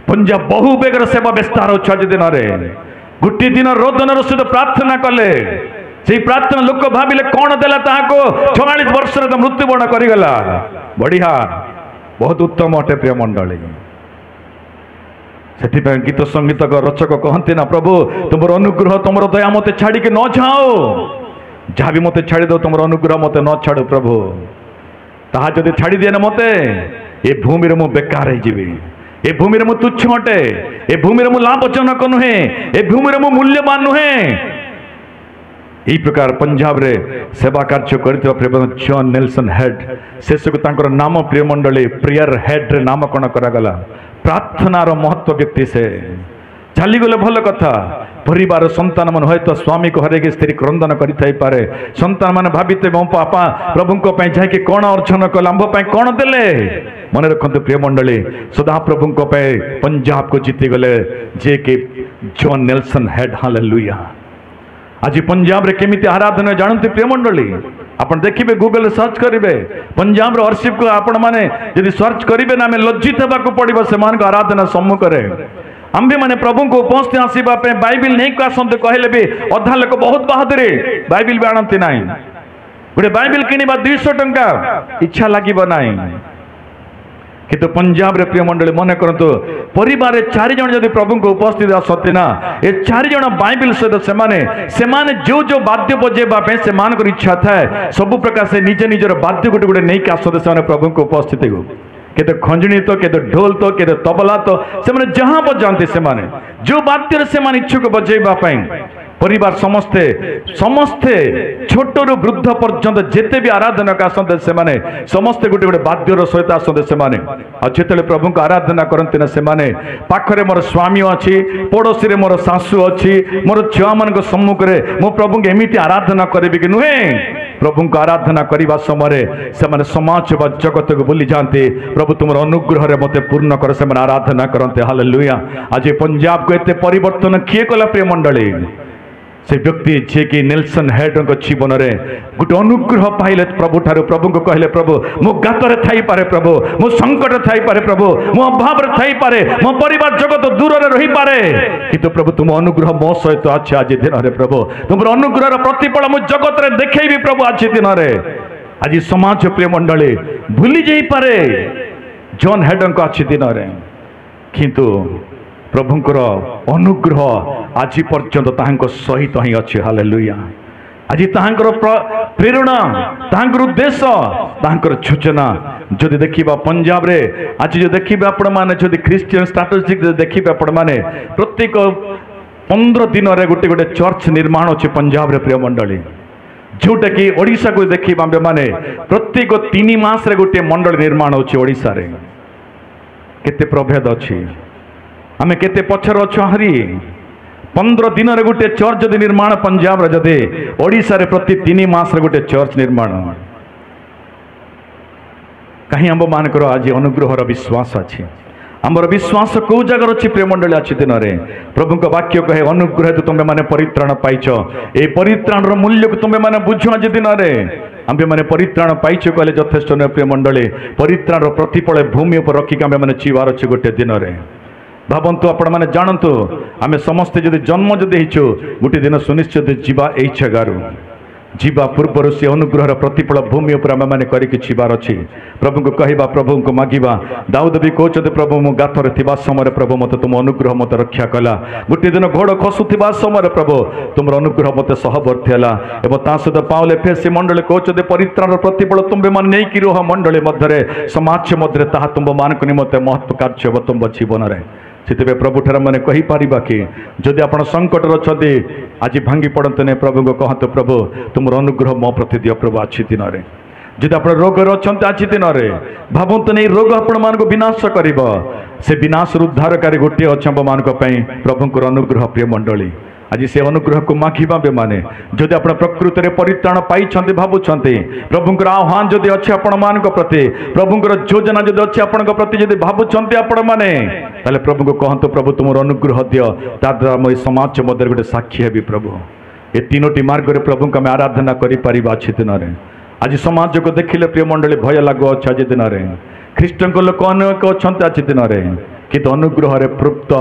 ପଞ୍ଜାବ ବହୁ ବେଗର ସେବା ବିସ୍ତାର ହେଉଛି ଆଜି ଦିନରେ। ଗୋଟିଏ ଦିନ ରୋଦନର ସହିତ ପ୍ରାର୍ଥନା କଲେ, ସେଇ ପ୍ରାର୍ଥନା ଲୋକ ଭାବିଲେ କଣ ଦେଲା ତାହାକୁ, 44 ବର୍ଷରେ ତ ମୃତ୍ୟୁବରଣ କରିଗଲା। ବଢିଆ, ବହୁତ ଉତ୍ତମ ଅଟେ ପ୍ରିୟ ମଣ୍ଡଳୀ। ସେଥିପାଇଁ ଗୀତ ସଙ୍ଗୀତ ରଚକ କହନ୍ତି ନା, ପ୍ରଭୁ ତୁମର ଅନୁଗ୍ରହ ତୁମର ଦୟା ମତେ ଛାଡ଼ିକି ନ ଯାଅ, ଯାହା ବି ମତେ ଛାଡ଼ିଦଉ ତୁମର ଅନୁଗ୍ରହ ମତେ ନ ଛାଡ଼ୁ ପ୍ରଭୁ। ତାହା ଯଦି ଛାଡ଼ି ଦିଏ ନା ମତେ, ଏ ଭୂମିରେ ମୁଁ ବେକାର ହେଇଯିବି, ଏ ଭୂମିରେ ମୁଁ ତୁଚ୍ଛ ଅଟେ, ଏ ଭୂମିରେ ମୁଁ ଲାଭଜନକ ନୁହେଁ, ଏ ଭୂମିରେ ମୁଁ ମୂଲ୍ୟବାନ ନୁହେଁ। এই প্রকার পঞ্জাবে সেবা কার্য করে জন নেলসন হেড, শেষকু তাঁর নাম প্রিয় মন্ডলী প্রেয়ার হেড্রে নামকরণ করা। প্রার্থনার মহত্ব ব্যক্তি সে। চালিগলে ভাল কথা, পরিবার সন্তান মানে হয়তো স্বামী को হরেকি স্ত্রী ক্রন্দন করে থাইপারে, সন্তান মানে ভাবিতে মো বাপা প্রভুঙ্ক পাই যাইকি কোন অর্জন কলে, আম্ভ পাই কোন দেলে। মনে রাখন্তু প্রিয় মন্ডলী, সদা প্রভুঙ্ক পাই পঞ্জাব को জিতি গলে যে কি জন নেলসন হেড। হালেলুয়া। आज पंजाब रे केमिति आराधना जानते प्रिय मंडली, आपण देखिबे गूगल सर्च करिवे पंजाब रो वर्शिप को, आपण माने यदि सर्च करिवे ना हमें लज्जित हेबाकू पड़िबो सेमान को आराधना सम्मुख रे। आम्भे माने प्रभु को उपस्थित आसीबा पे बाइबिल नहीं को आसंते कहले भी अधा लोक बहुत बहादुरी बाइबिल भी आनंती नाही। गोटे बाइबिल किनिबा 200 टंका इच्छा लागिबो नाही। किंतु पंजाब रे प्रिय मंडली मन करतु परिवार 4 जन यदि प्रभु को उपस्थित आसते ना, ये 4 जन बाइबिल सहित सेमाने जो जो वाद्य बजेबा पे सेमान को इच्छा थाए सब प्रकार से निज निजर वाद्य गोटे गोटे नहीं आसते से प्रभु को उपस्थित को। केते खंजनी तो केते ढोल तो केते तबला तो से जहाँ बजाते से जो वाद्य से इच्छुक बजेबा परिवार समस्ते समस्ते छोटरू वृद्ध पर्यंत जिते भी आराधना का आसते से समस्ते गोटे गोटे वाद्यर सहित आसते से जिते प्रभु को आराधना करते ना, से पाखरे मोर स्वामी अच्छी, पड़ोसी रे मोर सासू अच्छी, मोर छुआ मान सम्मुख में मो प्रभु को एमती आराधना करी कि नुहे। प्रभु को आराधना करने समय से समाज व जगत को भूली जाते, प्रभु तुम अनुग्रह मत पूर्ण कर से आराधना करते। हालेलुया। आज पंजाब को एत परिवर्तन किए कला प्रिय मंडली, से व्यक्ति जे कि नेल्सन हेड जीवन में गोटे अनुग्रह पाइले प्रभु ठारू, प्रभु को कहले प्रभु मो गातरे थाई पारे, प्रभु मो संकट थाई पारे, प्रभु मो अभाव थाई पारे, मो परिवार जगत दूर रही पारे, किंतु प्रभु तुम अनुग्रह मो सहित अच्छे। आज दिन में प्रभु तुम अनुग्रह प्रतिफल मु जगत रे देखैबी प्रभु। आज दिन में आज समाज प्रिय मंडली भूली जाई पारे जॉन हेड को आज दिन में, किंतु प्रभुंकर अनुग्रह आज पर्यंत ताहांको सहित ही अच्छे। हालेलुया। आज ताहांकर प्रेरणा, ताहांकर उद्देश्य, ताहांकर सूचना जदि देखिबा पंजाब रे आज जो देखिबे आपण माने जदि क्रिश्चियन स्टैटिस्टिक देखिबे आपण माने प्रत्येक 15 दिन रे गोटे गोटे चर्च निर्माण अच्छे पंजाब रे प्रिय मंडली, जोटा कि ओडिशा को देखिबा माने प्रत्येक 3 मास रे गोटे मंडल निर्माण अच्छे। ओडिशा रे केते प्रभेद अच्छी, आमे केते पछर अच्छु हरी। 15 दिन रे गोटे चर्च जदि निर्माण पंजाब रे, जदि ओडिशा रे प्रति 3 मास रे गोटे चर्च निर्माण, कहीं आम मानकर आज अनुग्रहर विश्वास अच्छी। आमर विश्वास कौ जगार अच्छी प्रिय मंडली? आज दिन में प्रभु का वाक्य कहे अनुग्रह तो तुम्हें मैंने परित्राण पाइच, ए परित्राण मूल्य को तुम्हें मैंने बुझ। आज दिन में आम मैंने परित्राण पाइच कहले यथेष्ट न प्रिय मंडली। परित्राण प्रतिफल भूमि पर रखिक आम मैंने जीवार अच्छे गोटे दिन में। भावतु आपण मैंने जानतु आम समस्ते जदि जन्म जदि गोटे दिन सुनिश्चित जीवा यही जगार जीवा पूर्वर से अनुग्रहर प्रतिफल भूमि पर आम मैंने करबार अच्छी। प्रभु को कहवा, प्रभु को मागिबा। दाऊद भी कहते प्रभु मु गाथरे थिबा समय प्रभु मत तुम अनुग्रह मत रक्षा कला। गोटे दिन घोड़ खसुवा समय प्रभु तुम अनुग्रह मत सहवर्ती है। एवं ता सहित पाउल एफएससी मंडली कहते परित्राण प्रतिफल तुम्हें मान नहीं कि रुह मंडली मध्य समाज मध्य ताहा तुम मान निमंते महत्व कार्य हे तुम जीवन में। से प्रभु ठार मैंने कहीपर कि जदि आप संकट अच्छा आज भांगी पड़ते नहीं, प्रभु को कहतु प्रभु तुम अनुग्रह मो प्रति दियो प्रभु। आज दिन में जदि आप रोग अच्छा आज दिन में भावतु नहीं रोग आपण मान विनाश कर, से विनाश उद्धारकारी गोटे अच्छे मान प्रभु अनुग्रह प्रिय मंडली। आज से अनुग्रह को मागिबा बे माने जदि आपण प्रकृति रे परित्राण पाइछन्ते भाबुछन्ते प्रभुंकर आह्वान जदि अछि आपण मानक प्रति प्रभुंकर योजना जदि अछि आपण प्रति जदि भाबुछन्ते आपण माने ताले प्रभु को कहंतो प्रभु तुमर अनुग्रह दियो ता द्वारा मैं समाज मध्य गोटे साक्षी हेबी प्रभु ए तीनोटी मार्ग रे प्रभु को मैं आराधना करि परिबा अछि दिन रे आज समाज को देखिले प्रिय मंडली भय लागो अछि आज दिन रे ख्रीष्टन को लोक अनेक अछन्ते आज दिन रे किंतु अनुग्रह रे तृप्त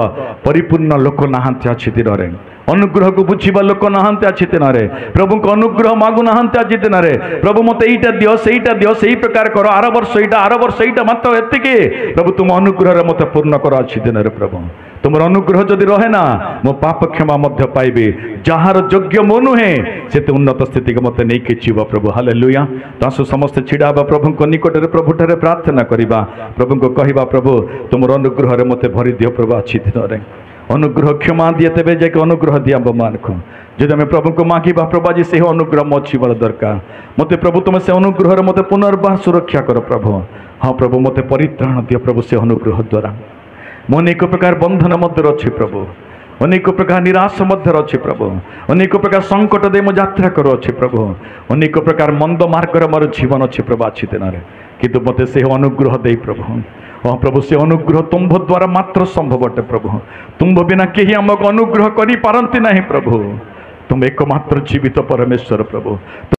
परिपूर्ण लोक नाहंते अछि दिन रे अनुग्रह को बुझीबा लोक नाहंते अछि दिन रे प्रभु को अनुग्रह मागु नाहंते अछि दिन रे प्रभु मते एटा दियो सेही प्रकार करो आर वर्ष एटा मात्र एतिके प्रभु तुम अनुग्रह रे मते पूर्ण करो अछि दिन रे प्रभु तुम अनुग्रह जदि रहे ना मो पाप क्षमा मध्य पाइबे जार योग्य मो नुहे से उन्नत स्थिति के मते नहीं किचिबा प्रभु हालेलुया तासु समस्त छिड़ाबा प्रभु को निकट रे प्रभु ठारे प्रार्थना करिबा प्रभु को कहिबा प्रभु तुम अनुग्रह रे मते भरि दियो प्रभु अछि दिन रे अनुग्रह क्षमा दिए तेबे जे अनुग्रह दिया मान को जदि आम प्रभु को मागिबा प्रभु आज से अनुग्रह मो अछि बड़ दरकार मते प्रभु तुम से अनुग्रह रे मते पुनर्बार सुरक्षा करो प्रभु हाँ प्रभु मते परित्राण दियो प्रभु से अनुग्रह द्वारा मो अनेक प्रकार बंधन मध्य अच्छे प्रभु अनेक प्रकार निराश मध्य अच्छे प्रभु अनेक प्रकार संकट दे मो यात्रा करो अच्छे प्रभु अनेक प्रकार मंद मार्ग मोर जीवन अच्छे प्रभु अच्छी दिन किंतु मते से अनुग्रह दे प्रभु हाँ प्रभु से अनुग्रह तुम्भ द्वारा मात्र संभव अटे प्रभु तुम्भ बिना कहीं आमको अनुग्रह करि पारंती नहीं प्रभु तुम एकमात्र जीवित परमेश्वर प्रभु।